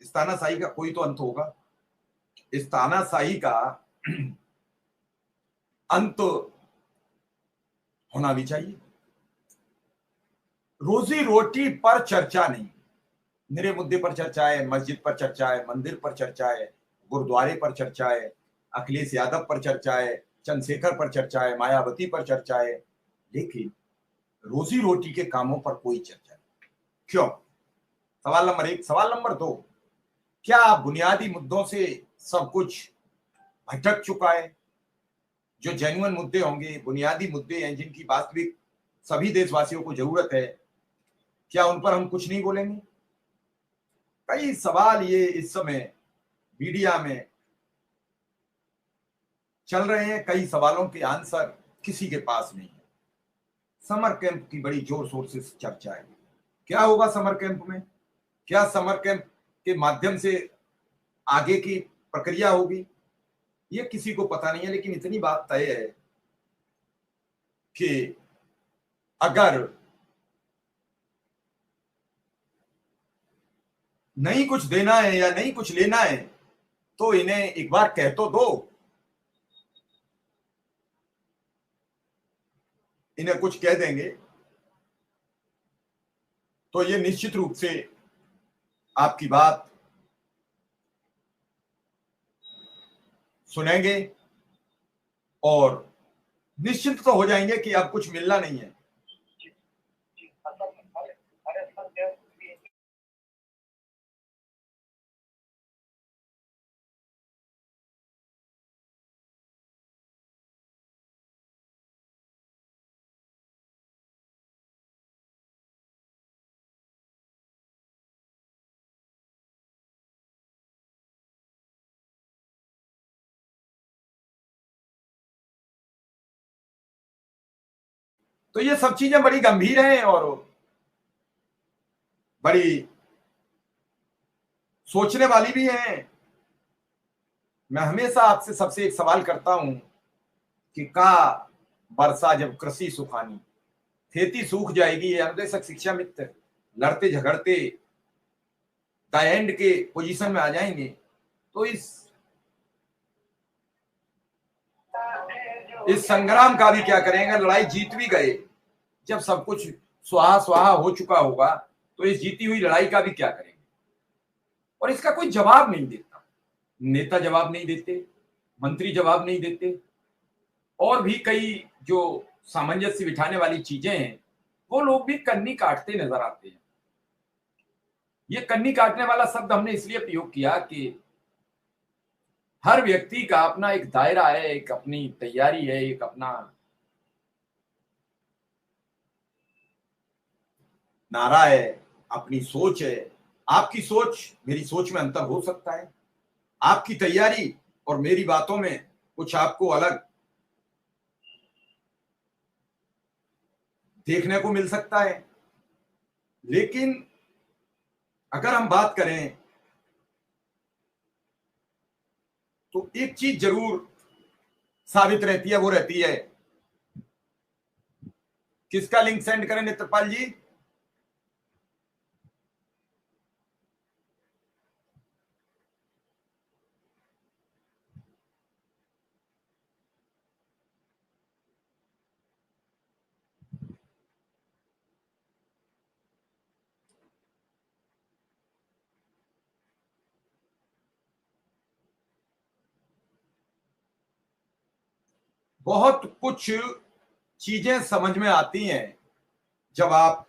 इस तानाशाही का कोई तो अंत होगा। इस तानाशाही का अंत होना भी चाहिए। रोजी रोटी पर चर्चा नहीं, मेरे मुद्दे पर चर्चा है, मस्जिद पर चर्चा है, मंदिर पर चर्चा है, गुरुद्वारे पर चर्चा है, अखिलेश यादव पर चर्चा है, चंद्रशेखर पर चर्चा है, मायावती पर चर्चा है, लेकिन रोजी रोटी के कामों पर कोई चर्चा नहीं। क्यों? सवाल नंबर एक। सवाल नंबर दो, क्या बुनियादी मुद्दों से सब कुछ भटक चुका है? जो जेन्युइन मुद्दे होंगे, बुनियादी मुद्दे हैं जिनकी वास्तविक सभी देशवासियों को जरूरत है, क्या उन पर हम कुछ नहीं बोलेंगे? कई सवाल ये इस समय मीडिया में चल रहे हैं, कई सवालों के आंसर किसी के पास नहीं है। समर कैंप की बड़ी जोर शोर से चर्चा है। क्या होगा समर कैंप में? क्या समर कैंप के माध्यम से आगे की प्रक्रिया होगी, ये किसी को पता नहीं है। लेकिन इतनी बात तय है कि अगर नहीं कुछ देना है या नहीं कुछ लेना है तो इन्हें एक बार कह तो दो। इन्हें कुछ कह देंगे तो ये निश्चित रूप से आपकी बात सुनेंगे और निश्चिंत तो हो जाएंगे कि अब कुछ मिलना नहीं है। तो ये सब चीजें बड़ी गंभीर हैं और बड़ी सोचने वाली भी हैं। मैं हमेशा आपसे सबसे एक सवाल करता हूं कि का वर्षा जब कृषि सुखानी, खेती सूख जाएगी, ये अनुदेशक शिक्षा मित्र लड़ते झगड़ते द एंड के पोजीशन में आ जाएंगे। तो इस संग्राम का भी क्या करेंगे? लड़ाई जीत भी गए, जब सब कुछ स्वाहा स्वाहा हो चुका होगा तो इस जीती हुई लड़ाई का भी क्या करेंगे? और इसका कोई जवाब नहीं देता। नेता जवाब नहीं देते, मंत्री जवाब नहीं देते, और भी कई जो सामंजस्य बिठाने वाली चीजें हैं वो लोग भी कन्नी काटते नजर आते हैं। ये कन्नी काटने वाला शब्द हमने इसलिए प्रयोग किया कि हर व्यक्ति का अपना एक दायरा है, एक अपनी तैयारी है, एक अपना नारा है, अपनी सोच है। आपकी सोच मेरी सोच में अंतर हो सकता है, आपकी तैयारी और मेरी बातों में कुछ आपको अलग देखने को मिल सकता है। लेकिन अगर हम बात करें तो एक चीज जरूर साबित रहती है, वो रहती है, किसका लिंक सेंड करें नेत्रपाल जी? बहुत कुछ चीजें समझ में आती हैं जब आप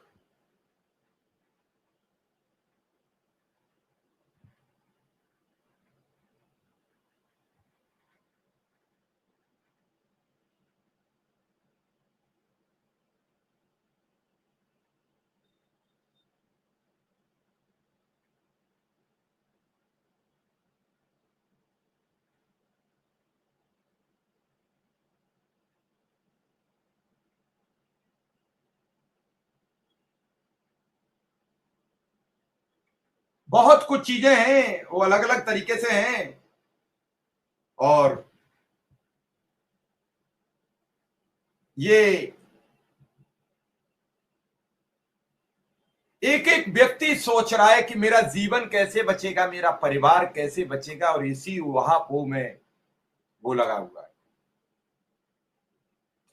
बहुत कुछ चीजें हैं वो अलग अलग तरीके से हैं। और ये एक एक व्यक्ति सोच रहा है कि मेरा जीवन कैसे बचेगा, मेरा परिवार कैसे बचेगा, और इसी वहापो में वो लगा हुआ है।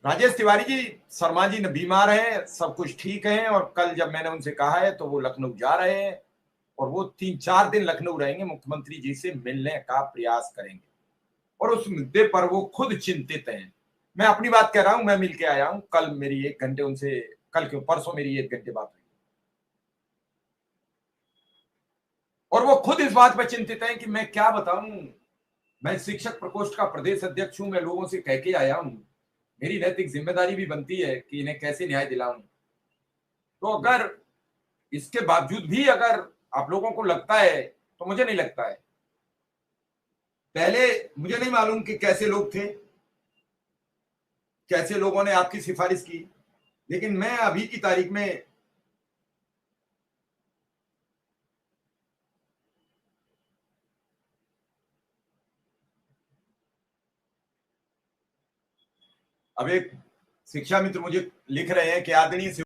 राजेश तिवारी जी, शर्मा जी ने बीमार हैं, सब कुछ ठीक है, और कल जब मैंने उनसे कहा है तो वो लखनऊ जा रहे हैं, और वो 3-4 दिन लखनऊ रहेंगे, मुख्यमंत्री जी से मिलने का प्रयास करेंगे, और उस मुद्दे पर वो खुद चिंतित हैं। मैं अपनी बात कह रहा हूं, मैं मिल के आया हूं, कल मेरी 1 घंटे उनसे, कल के परसों मेरी 1 घंटे बात हुई, और वो खुद इस बात पर चिंतित हैं कि मैं क्या बताऊं, मैं शिक्षक प्रकोष्ठ का प्रदेश अध्यक्ष हूं, मैं लोगों से कह के आया हूं, मेरी नैतिक जिम्मेदारी भी बनती है कि इन्हें कैसे न्याय दिलाऊं। तो अगर इसके बावजूद भी अगर आप लोगों को लगता है, तो मुझे नहीं लगता है। पहले मुझे नहीं मालूम कि कैसे लोग थे, कैसे लोगों ने आपकी सिफारिश की, लेकिन मैं अभी की तारीख में, अब एक शिक्षा मित्र मुझे लिख रहे हैं कि आदरणीय